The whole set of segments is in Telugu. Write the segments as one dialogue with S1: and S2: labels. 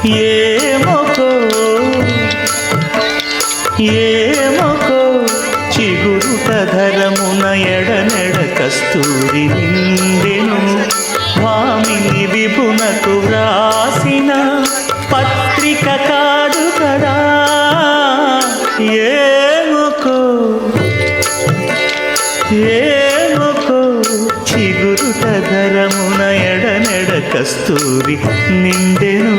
S1: ఏమోకో ఏమోకో చిగురుట ధరమున ఎడనెడ కస్తూరి నిండెను భామిని విభునకు వ్రాసిన పత్రిక కాదు కదా. ఏమోకో ఏమోకో చిగురుట ధరమున ఎడనెడ కస్తూరి నిండెను.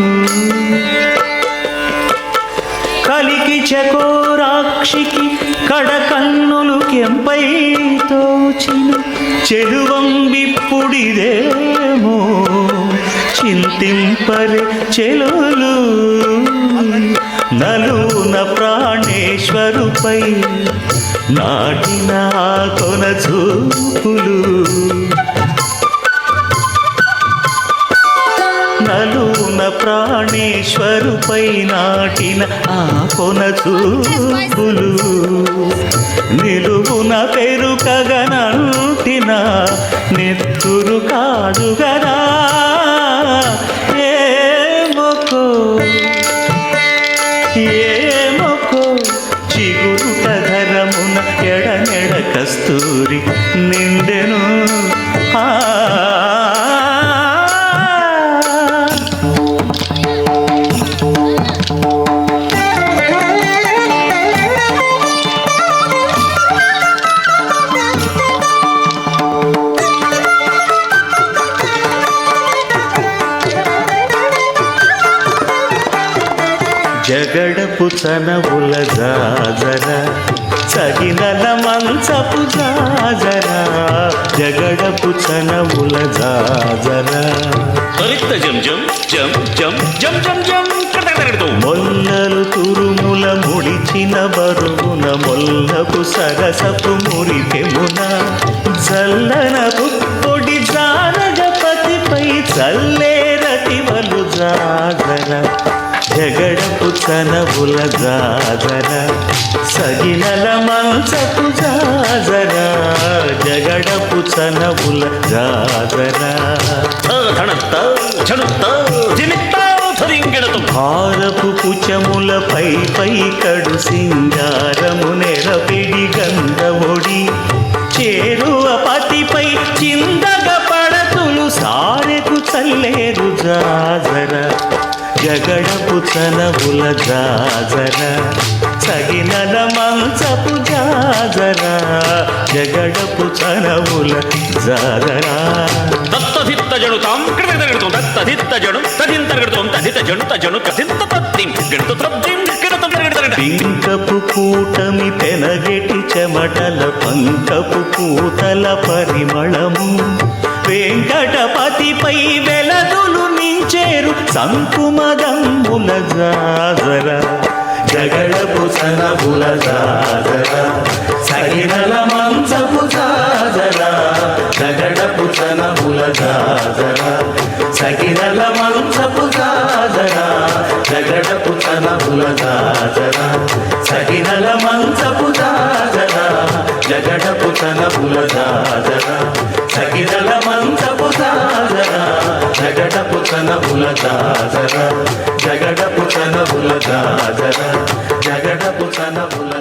S1: కలికి చకోరాక్షికి కడకన్నులు కెంపై తోచిన చెలువం విప్పుడిదేమో చింతింపరే చెలులు. నలున ప్రాణేశ్వరుపై నాటిన కొన చూపులు. నలున ప్రాణేశ్వరుపై నాటిన ఆ కొన చూపులు. నిలువున పెరుకగనంటిన నెత్తురు కాదు గదా. ఏమోకో ఏమోకో చిగురుట ధరమున ఎడనెడ కస్తూరి నిండెను. జగడపు చనవుల జాజర సగినల మంచపు జాజర. జగడపు చనవుల జాజర మొల్లలు తురుముల ముడిచిన బరువున మొల్లపు సరసపు మురిపెమున జల్లనపు పొడి జానగపతిపై చల్లేరతివలు జాజర. జగడపు చనవుల జాజర సగినల మంచపు జాజర. జగడపు చనవుల జాజర. హారపు కుచములపై పై కడు సింగారము నెరపిడి గంధముడి చేరువ పతిపై చిందగ పడతులు సారెకు చల్లేరు జాజర. జగడపు చనవుల జాజర సగినల మంచపు జాజర. జగడపు చనవుల జాజర. పింకపు కూటమి పెనగెటి చెమటల పంకపు పూతల పరిమళము వెంకటపతిపై వెలదులు నించేరు సంకుమదమ్ముల జాజర. జగడపు చనవుల జాజర సగినల మంచపు జాజర. జగడపు చనవుల జాజర సగినల మంచపు జాజర. జగడపు చనవుల జాజర సగినల మంచపు జాజర. జగడపు చనవుల జాజర సగినల మంచపు జాజర. జగడపు చనవుల జాజర. జగడపు చనవుల జాజర. జగడపు చనవుల